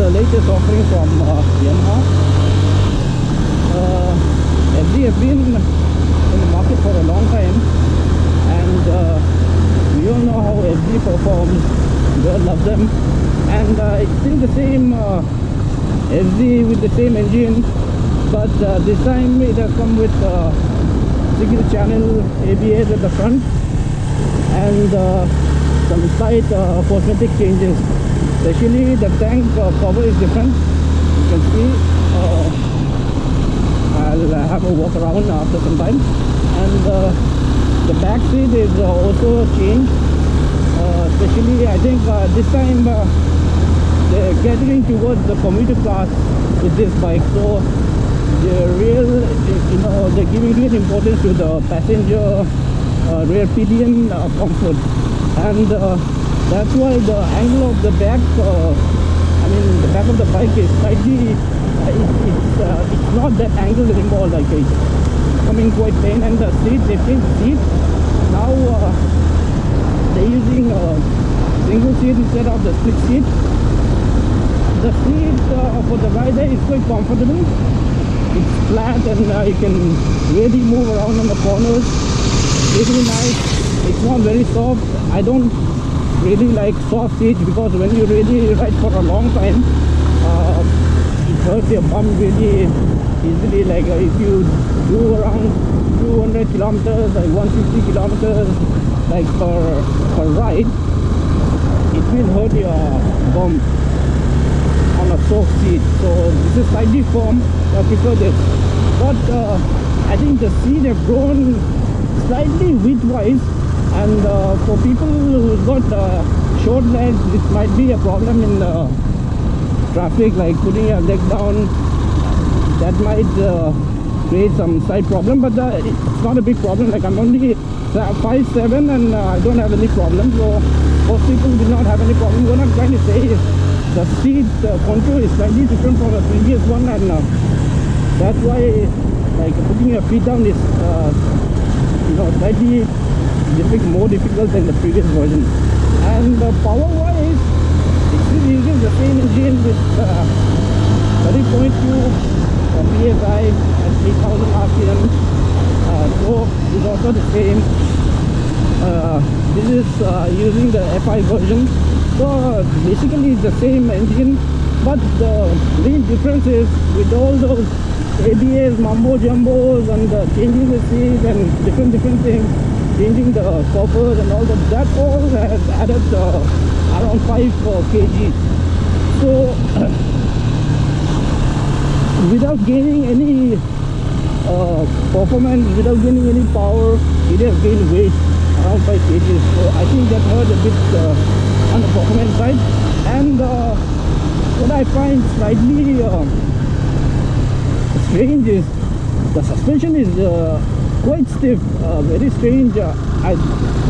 the latest offering from Yamaha. FZ has been in the market for a long time, and we all know how FZ performs. We all love them, and it's still the same FZ with the same engine, but this time it has come with single channel ABS at the front and some slight cosmetic changes. Especially the tank cover is different. You can see. I'll have a walk around after some time, and the back seat is also changed. Especially, I think this time they're catering towards the commuter class with this bike. So they're giving real importance to the passenger rear pinion comfort, and that's why the angle of the back, the back of the bike is slightly, it's not that angle anymore, like it's coming quite plain. And the seat, they changed the seat. Now they're using a single seat instead of the split seat. The seat for the rider is quite comfortable. It's flat, and you can really move around on the corners. Really nice. It's not very soft. I don't really like soft seats because when you really ride for a long time, it hurts your bum really easily. Like if you do around 200 kilometers, like 150 kilometers, like per ride, it will hurt your bum on a soft seat. So this is slightly firm. I prefer this, but I think the seat have grown slightly width-wise, and for people who've got short legs, it might be a problem in traffic, like putting your leg down. That might create some slight problem, but it's not a big problem. Like I'm only 5'7" and I don't have any problem, so most people will not have any problem. What I'm trying to say is the seat contour is slightly different from the previous one, and that's why like putting your feet down is slightly more difficult than the previous version. And power wise, it still uses the same engine with 30.2 PSI at 3000 RPM. Torque is also the same. This is using the FI version. So basically it's the same engine, but the main difference is with all those ABS mumbo jumbos and changing the seat and different things, changing the coppers and all that all has added around 5 kg. So without gaining any performance, without gaining any power, it has gained weight around 5 kg. So I think that hurt a bit on the performance side. And what I find slightly strange is the suspension is quite stiff, very strange. I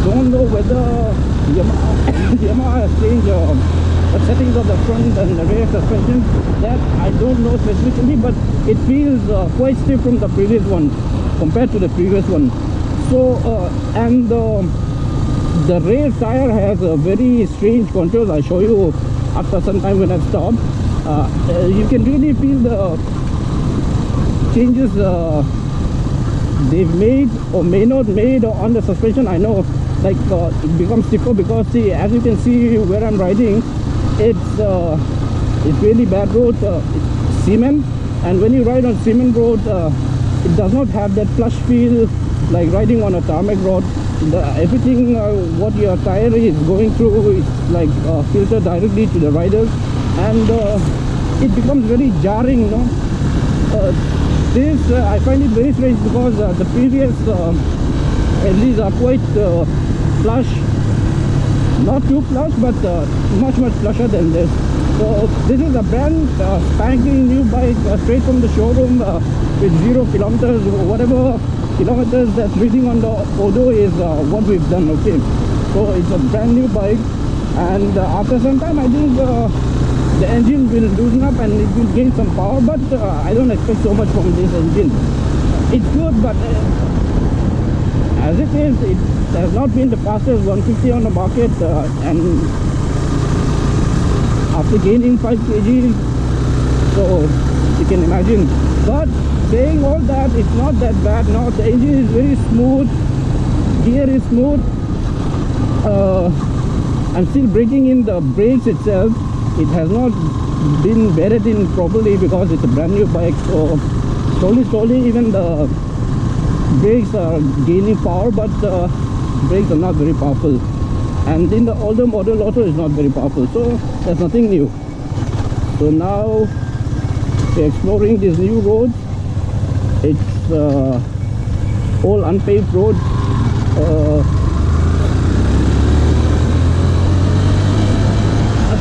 don't know whether Yamaha has changed the settings of the front and the rear suspension. That I don't know specifically, but it feels quite stiff from the previous one compared to the previous one. So and the rear tire has a very strange contours. I'll show you after some time when I stop. You can really feel the changes they've made or may not made on the suspension. I know, like it becomes stiffer because see, as you can see where I'm riding, it's really bad road, it's cement, and when you ride on cement road, it does not have that plush feel like riding on a tarmac road. Everything what your tire is going through is like filtered directly to the riders, and it becomes very jarring, This I find it very strange because the previous FZs are quite flush, not too flush, but much flusher than this. So this is a brand spanking new bike straight from the showroom with 0 kilometers, whatever kilometers that's reading on the odo is what we've done. Okay, so it's a brand new bike, and after some time I think the engine will loosen up and it will gain some power, but I don't expect so much from this engine. It's good, but as it is, it has not been the fastest 150 on the market, and after gaining 5 kg. So you can imagine. But saying all that, it's not that bad now. The engine is very smooth, gear is smooth. I'm still breaking in the brakes itself. It has not been bedded in properly because it's a brand new bike. So slowly even the brakes are gaining power, but brakes are not very powerful. And in the older model also is not very powerful. So there's nothing new. So now we're exploring these new roads. It's all unpaved road.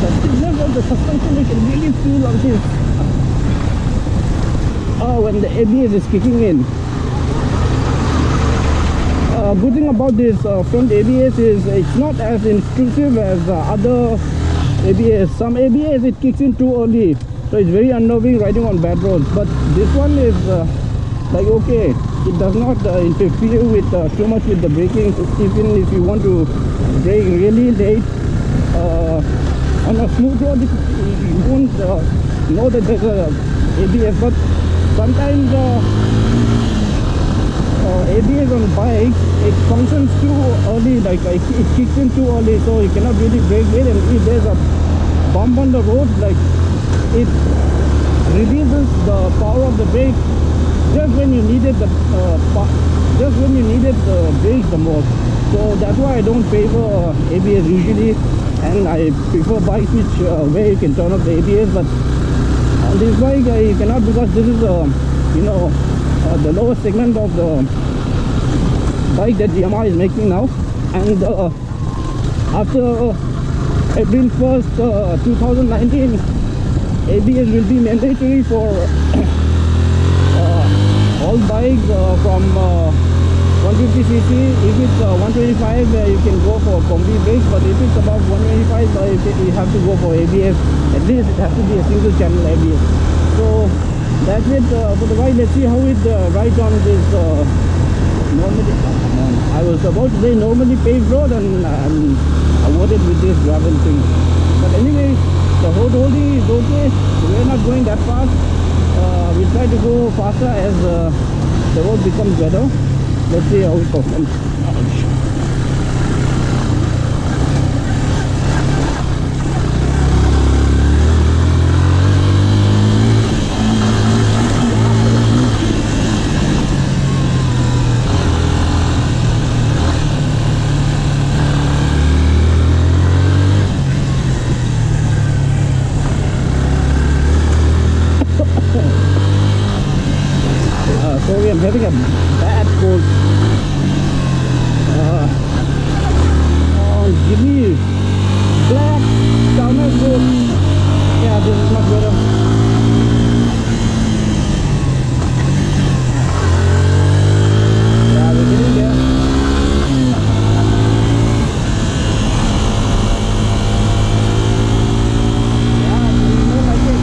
The stiffness of the suspension you can really feel on this. When the ABS is kicking in. Good thing about this front ABS is it's not as intrusive as other ABS. Some ABS it kicks in too early, so it's very unnerving riding on bad roads. But this one is like okay, it does not interfere with too much with the braking. Even if you want to brake really late on a smooth road, you won't know that there's a ABS. But sometimes ABS on bikes, it functions too early, like it kicks in too early, so you cannot really brake it. And if there's a bump on the road, like it releases the power of the brake just when you needed the brakes the most. So that's why I don't favor ABS usually, and I prefer bikes which where you can turn off the ABS. But on this bike you cannot, because this is the lowest segment of the bike that Yamaha is making now. And after April 1st 2019, ABS will be mandatory for all bikes from 150cc. If it's 125, you can go for combi brakes, but if it's above 125, you have to go for ABS. At least it has to be a single channel ABS. So that's it for the ride. Let's see how it rides on this I was about to say normally paved road, and I'm avoided with this gravel thing. But anyway, the road holding is okay. We're not going that fast. We try to go faster as the road becomes better. Let's see how it performs. Sorry, I'm having a bad cold. Give me black downhill road. Yeah, this is much better. Yeah, we're getting there. Yeah, you know, like it.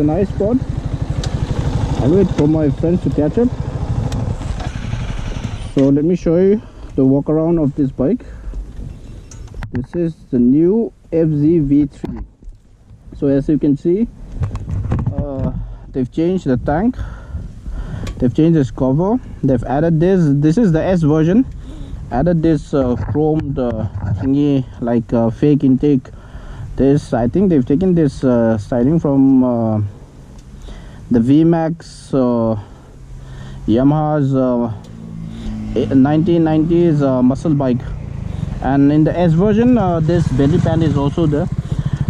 a nice spot. I'll wait for my friends to catch up. So let me show you the walk around of this bike. This is the new FZ V3. So as you can see, they've changed the tank, they've changed this cover, they've added this is the S version, added this chromed thingy like fake intake. This, I think they've taken this styling from the VMAX Yamaha's 1990s muscle bike, and in the S version this belly pan is also there.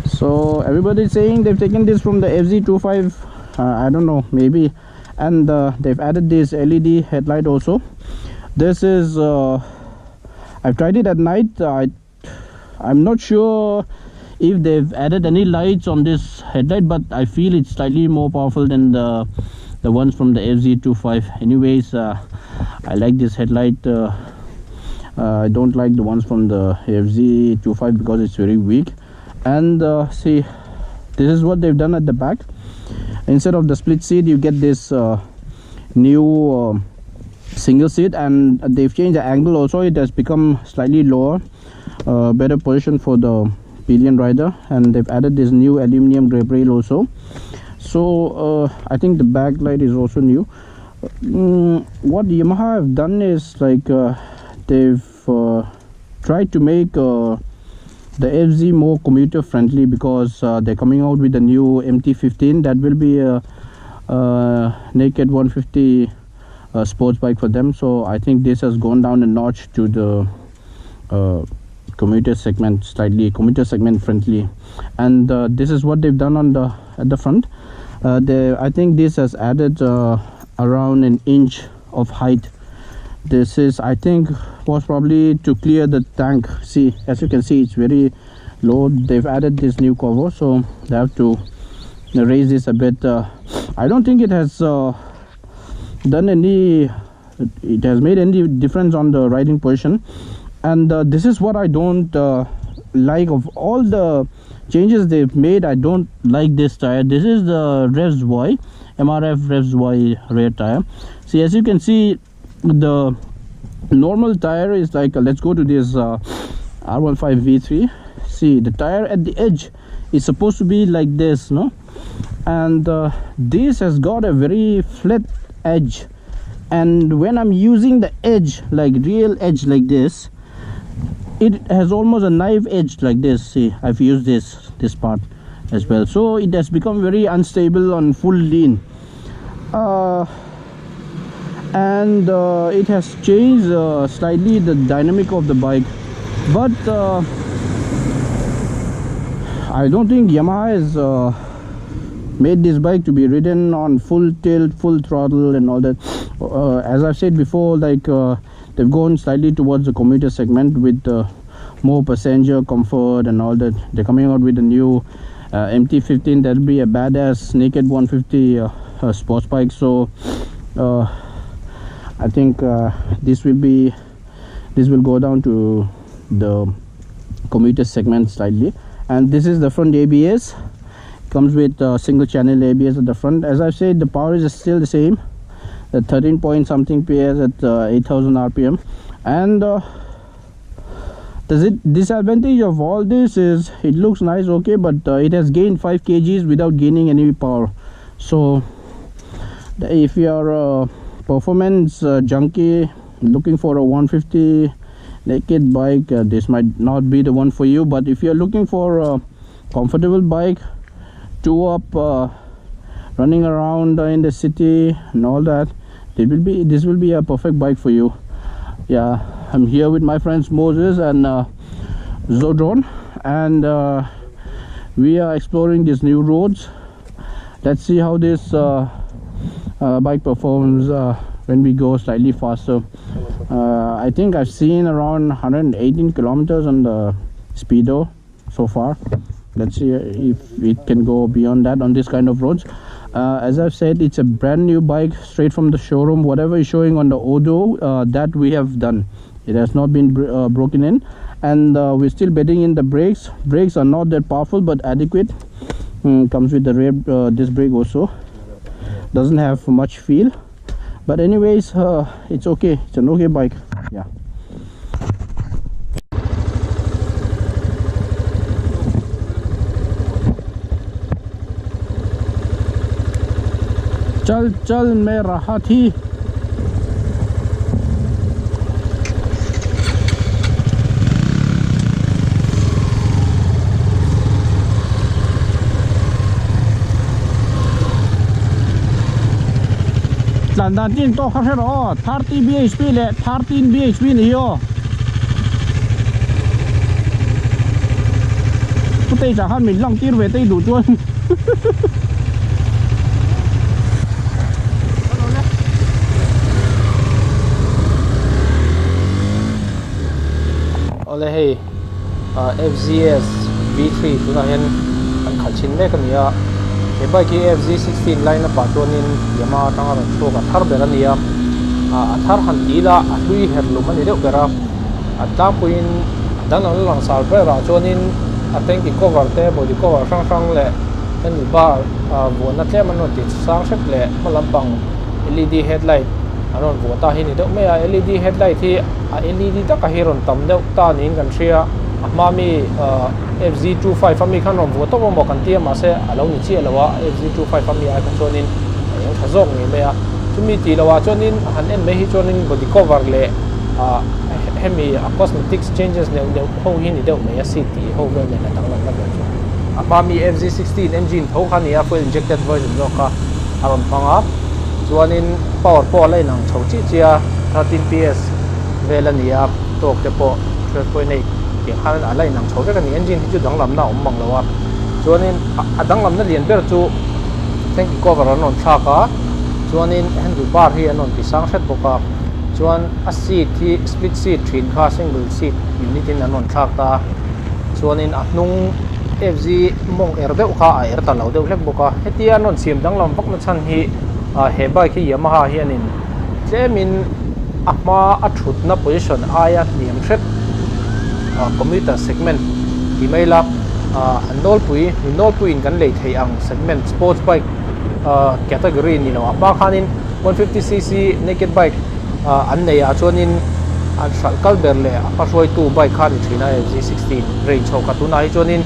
So everybody is saying they've taken this from the FZ25, I don't know, maybe. And they've added this LED headlight also. This is I've tried it at night. I'm not sure if they've added any lights on this headlight, but I feel it's slightly more powerful than the ones from the FZ25. Anyways, I like this headlight. I don't like the ones from the FZ25 because it's very weak. And see, this is what they've done at the back. Instead of the split seat, you get this new single seat, and they've changed the angle also. It has become slightly lower, better position for the pillion rider, and they've added this new aluminum grip rail also. So I think the backlight is also new. What Yamaha have done is like they've tried to make the FZ more commuter friendly, because they're coming out with a new MT15 that will be a naked 150 sports bike for them. So I think this has gone down a notch to the commuter segment, slightly commuter segment friendly. And this is what they've done on at the front. I think this has added around an inch of height. This is, I think, was probably to clear the tank. See, as you can see, it's very low. They've added this new cover, so they have to raise this a bit. I don't think it has done any, it has made any difference on the riding position. And this is what I don't like of all the changes they've made. I don't like this tire. This is the Revs Y, MRF Revs Y rear tire. See, as you can see, the normal tire is like let's go to this R15 V3. See, the tire at the edge is supposed to be like this, no? And this has got a very flat edge, and when I'm using the edge, like real edge like this, it has almost a knife edge like this. See, I've used this part as well, so it has become very unstable on full lean. And it has changed slightly the dynamic of the bike, but I don't think Yamaha has made this bike to be ridden on full tilt, full throttle and all that. As I've said before, like they've gone slightly towards the commuter segment with more passenger comfort and all that. They're coming out with a new MT15 that'll be a badass naked 150 sports bike. So I think this will go down to the commuter segment slightly. And this is the front ABS. Comes with single channel ABS at the front. As I said, the power is still the same, the 13 point something PS at 8000 RPM. And the disadvantage of all this is it looks nice, okay, but it has gained 5 kgs without gaining any power. So if you are a performance junkie looking for a 150 naked bike, this might not be the one for you. But if you're looking for a comfortable bike, two up, running around in the city and all that, this will be a perfect bike for you. Yeah, I'm here with my friends Moses and Zodron, and we are exploring these new roads. Let's see how this bike performs when we go slightly faster. I think I've seen around 118 kilometers on the speedo so far. Let's see if it can go beyond that on this kind of roads. As I've said, it's a brand new bike straight from the showroom. Whatever is showing on the Odo, that we have done. It has not been broken in. And we're still betting in the brakes. Brakes are not that powerful but adequate. Comes with the rear disc brake also. Doesn't have much feel, but anyways, it's okay. It's an okay bike. Yeah. चल चल मेरा हाथी. Landa tin to khar ro 30 bhp le 13 bhp ni yo. Ku tei cha han min lang tir ve tei du chuan. Ole hey FZs V3 tu na hian an khalchin mek ania he bike ki FZ16 line pa tonin Yamaha tanga ron so ka thar ber ania a thar han tila a hlui herlum ani reuh bera a tlang puin dan lang sal ber ra chonin a tank cover te body cover sang sang le an ba vo na tlem an ti sang sek le malampang LED headlight anon vo ta hi ni deuh me a LED headlight hi a LED ta ka hiron tam deuh ta nin kan thria a mami FZ25 ami khan rom vo to mo kan tia ma se alo ni chi alawa FZ25 ami a kan chonin ayang thazok ni me a chumi ti lawa chonin han en me hi chonin body cover le hemi cosmetics changes ne ho hi ni deuh me a city ho me na tang lang la chu a mami FZ16 engine ho khan ya fuel injected version lo ka aron panga chuanin power po lai nang chho chi chia 13 ps velania tok te po 12.8 tiang khan alai nang chho ka ni engine hi chu dang lam na mang lawa chuanin adang lam na lian ber chu tank cover anon thaka chuanin handlebar hi anon pisang set boka chuan a seat hi split seat thin kha single seat unit in anon thakta chuanin a hnung FZ mong erdeu kha a erta lo deuh hlek boka hetia anon siam dang lam vak na chan hi he bike hi Yamaha hianin tlemin ahma a thutna position aya niam thret commuter segment emaila nol pui in kan lei thei ang segment sports bike category ni lo apa khanin 150cc naked bike an nei a chuanin an sal kalber le apa roi tu bike khan thina FZ16 range ho ka tuna hi chuanin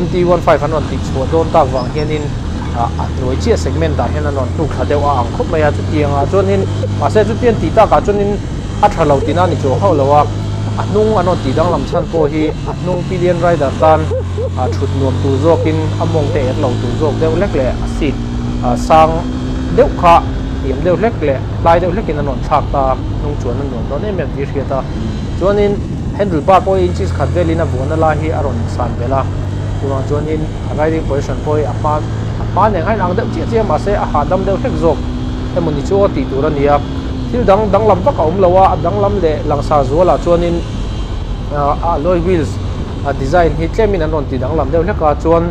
MT15 anon tik chho don ta wang hianin a noi chi segment da hian anon tu kha dewa ang khop maya chu tianga chuanin ma se chu tian ti ta ka chuanin a thalo tina ni chu ho lawa anung anon ti dang lam chan po hi anung pillion rider tan thut nuam tu zokin among te er lo tu zok deuh lek le a seat sang deuh kha tiam deuh lek le lai deuh lekin anon thak ta nung chuan an non don em em ti hria ta chuanin handlebar po inches khat velina bona la hi aron san bela chuanin riding position po ma ne ngai lang deuh chi ma se a hadam deuh lek zok emoni chu ti turania thil dang lam vaka lawa dang lam le langsa zuala chuanin alloy wheels design hi tlemin anon ti dang lam deuh leka chuan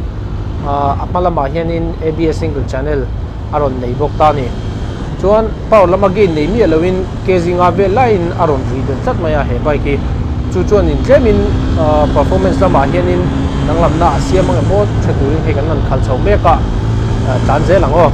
apalama hianin ABS single channel aron nei bok ta ni chuan power lama gain nei mi alowin kezinga ve line aron ridon chat maya he bike hi chuanin tlemin performance lama hianin dang lam na asiam ang mo thaturin he kan nan khal chho meka tan je lang o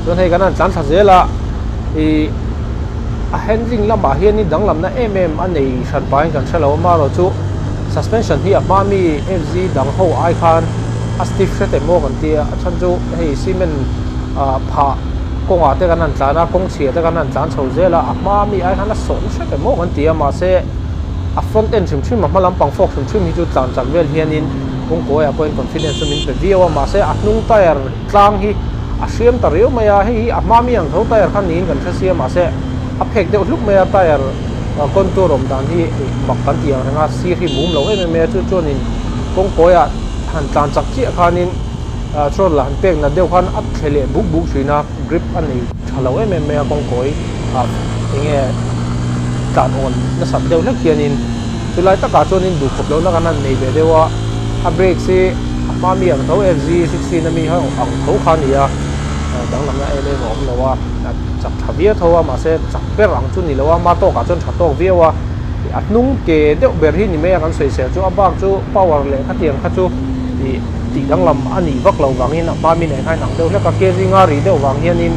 chuan hei kan an tlan thla zela I a handling lama hian ni danglam na a nei hran pain kan thelo ma ro chu suspension hi a mami FZ dang ho ai khan a stiff set emo kan tia a chan chu hei cement pha konga te kan an tlana kong chhia te kan an tlan chho zela a mami ai khan a son set emo kan tia ma se a front end chim ma lampang fok chim hi chu tlan chak vel hianin kong ko ya point confidence min pe viawa ma se a hnung tire tlang hi a siam ta reu maya hi a mami ang tho tire khan nin kan thsia ma se a phek de luk maya tire contour om dan hi mak kan tia nga si hi mum lo me chu chonin kong ko ya han tlan chak chi khanin chron la han pek na deu khan at thele buk sina grip ani thalo me kong koi a nge tan on na sat deu lek hianin chulai taka chonin du khop lo na kan nei ve dewa a brake se mami ang tho FZ 16 na mi ha ang tho khania dang lam na ele rom lawa chak thavia thowa ma se chak per ang chu ni lawa ma to ka chon thatok viawa atnung ke deuh ber hi ni me kan soi se chu abak chu power le khatiang kha chu ti dang lam ani vak lo wangin mami nei khai nang deuh le ka ke ringa ri deuh wang hianin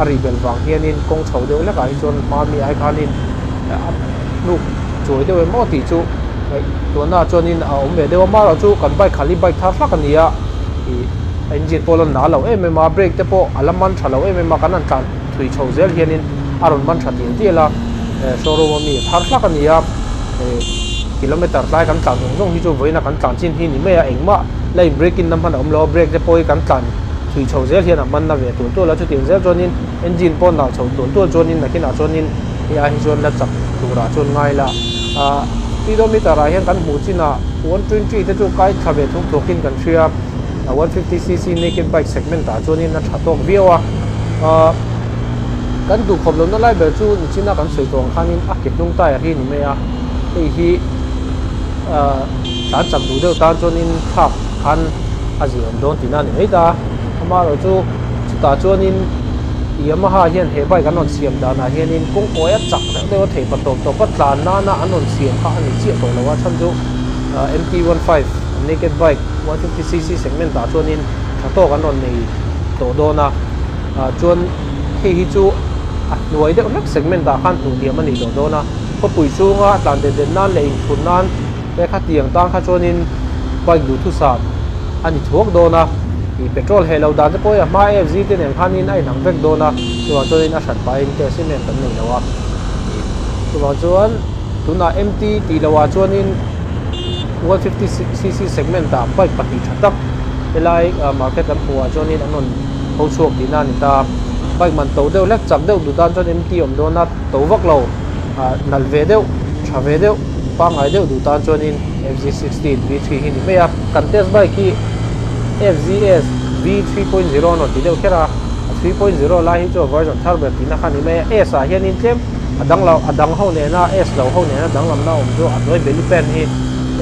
ari bel wang hianin kong chho deuh le ka hi chon mami ai khanin nu choi deuh mo ti chuตัวน่าจนินเอาเมื่อเดี๋ยวมาเราจูกันไปขับไปทับลักนี่อ่ะengineพอเราหนาเรามาเบรกแต่พออัลมันชัดเรามากันนั่นกันถุยโชว์เซลเฮียนินอารมณ์มันชัดที่ละโชว์รูมมีทับลักนี่อ่ะกิโลเมตรไล่กันกันตรงที่จูไว้นะกันกันชิ้นที่นี่ไม่เองมาไล่เบรกกินน้ำมันเราเบรกแต่พอกันกันถุยโชว์เซลเฮียนะมันน่าเวทตัวแล้วจุดที่เซลจนิน engine พอหนาโชว์ตัวจนินนะที่หนาจนินที่ไอ้จนแล้วจับตัวราจนง่ายละที่เรามีแต่รายเห็นกันหมู่จีน่ะ120ที่จู่ใกล้ทะเบียนทุกตัวกินกันเชีย150cc naked bike segment แต่จู่นี้น่าชัดตรงวิวกันดูขบลมนั่นไล่แบบจู่จีน่ากันสวยตรงข้างนี้เก็บนุ่งใต้ที่นี่ไม่ไอ้ที่การจับดูเดียวตาจู่นี้ทับคันอาจจะโดนตีนั่นนี่ตาทำมาเราจู่ตาจู่นี้Yamaha เฮียนเฮบายกันนนเสียมดานาเฮียนินกงโอยจักแล้วเดี๋ยวเทปตบปัตตานนาอันนนเสียมข้าอันนี้เจี๊ยบตัวว่าฉันจูMT15 naked bike 150cc segment ตาชวนินถ้าโตกันนนนี่โตโดนะชวนเฮียจูหน่วยเดียวนัก segment ตาขั้นหนุ่มเดียมันนี่โตโดนะเพราะปุ๋ยชูงอ่ะตานเด่นนั่นเลยทุนนั่นแต่ข้าเตียงตั้งข้าชวนินไปดูทุสานอันนี้ถูกโดนะเปโตรเฮลดานจะป่วยมาFZที่เนี่ยคันนี้ไอ้หนังเวกโดนะตัวจวนน่าฉันไปอินเตอร์ซิเมนต์ตั้งนี่แล้วว่าตัวจวนตัวน่า MT ตีแล้วว่าจวนนี้ 150cc segment ตามไปปฏิชัดตักเวลามาร์เก็ตกันหัวจวนนี้นั่นนนเขาชวกตีนั่นนี่ตาไปมันโตเดียวเล็กจับเดียวดูด้านจวน MT อมโดนัทโตวักเรานัลเวเดียวชาเวเดียวปังไอเดียวดูด้านจวนนี้ FZ16 V3 ที่นี่ไม่อยากกันเทสไปที่FZs V3.0 no ti deu khera 3.0 la hi cho version thar ber tin kha ni me s a hian in tlem adang ho ne na s lo ho ne na dang lam na om jo adoi beli pen hi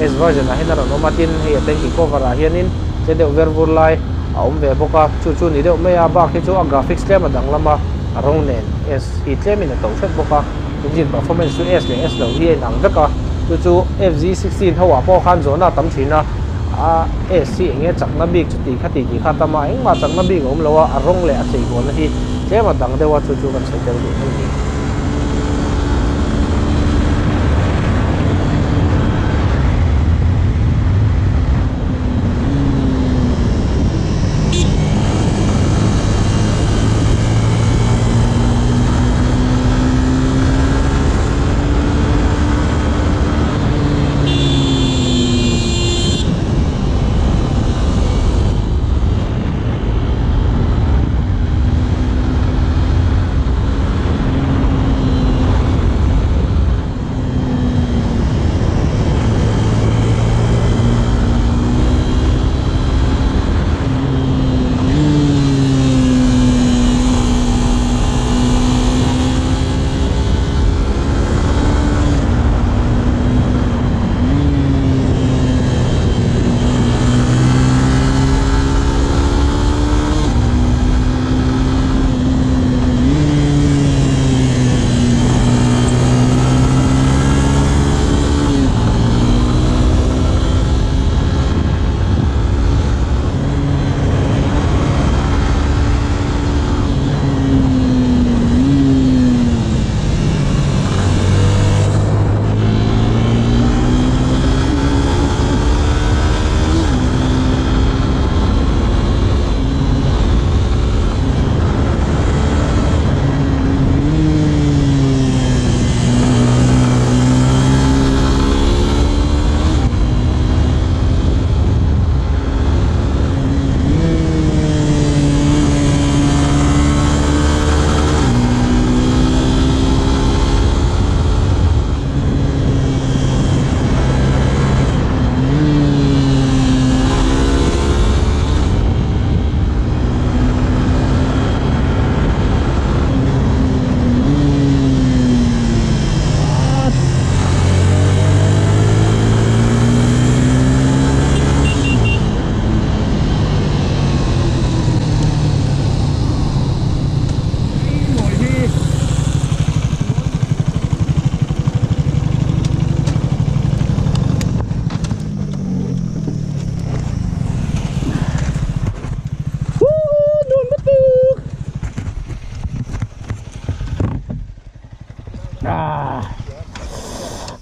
s version a hina no matin hi ate ki cover a hian in che deu verbur lai a om ve boka chu ni deu me a ba khi chu a graphics tlem adang lama rong ne s hi tlem in to set boka engine performance to s le s lo hi nang veka chu FZ16 hawa po khan zona tam thina AC nghe chắc nó bị chút tí khát tí khát tam anh mà chắc nó bị ốm lâu à rong lẹ chỉ còn là hi thế mà đằng đây qua chú cần sẽ tiêu được cái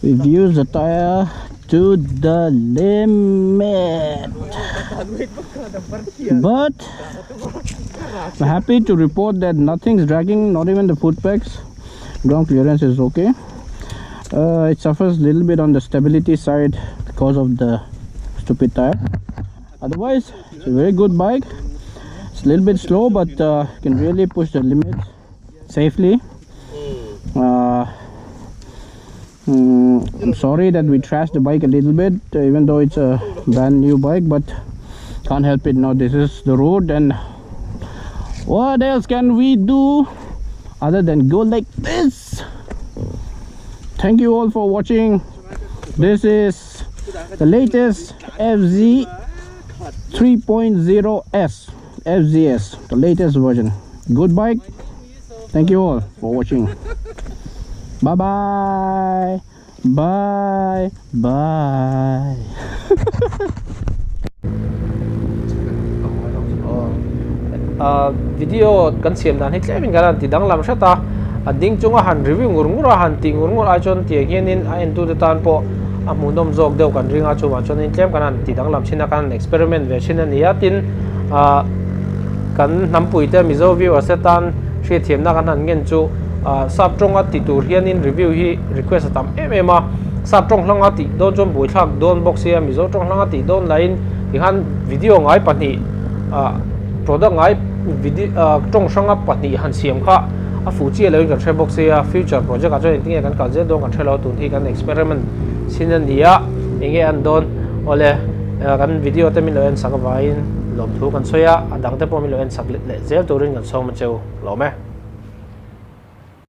We've used the tire to the limit, but I'm happy to report that nothing's dragging, not even the foot pegs. Ground clearance is okay. It suffers a little bit on the stability side because of the stupid tire. Otherwise, it's a very good bike. It's a little bit slow, but can really push the limits safely. I'm sorry that we trashed the bike a little bit, even though it's a brand new bike, but can't help it now. This is the road, and what else can we do other than go like this? Thank you all for watching. This is the latest FZ 3.0S FZs, the latest version. Good bike. Thank you all for watching. Bye bye. Bye bye. Video kan siam dan hit lemin garan tidang lam shata ading chunga han review ngurngura han ti ngurngur a chon ti hianin a entu de tan po a munom jok deu kan ringa chuwa chon in tlem kan tidang lam china kan experiment version ania tin kan nampui te Mizo view asetan she thiam na kan han ngen chu sap tronga ti tur hianin review hi request atam ema sap trong hlanga ti don chon bui thak don box ya Mizo trong hlanga ti don line ti han video ngai pani product ngai video trong sanga pani han siam kha a fu chi lo kan thre box ya future project a chon ting kan kalje don kan thelo tun thi kan experiment sinania enge an don ole kan video te min lo en sangwain lom thu kan soya adang te po min lo en sak le zel turin kan som cheu lo me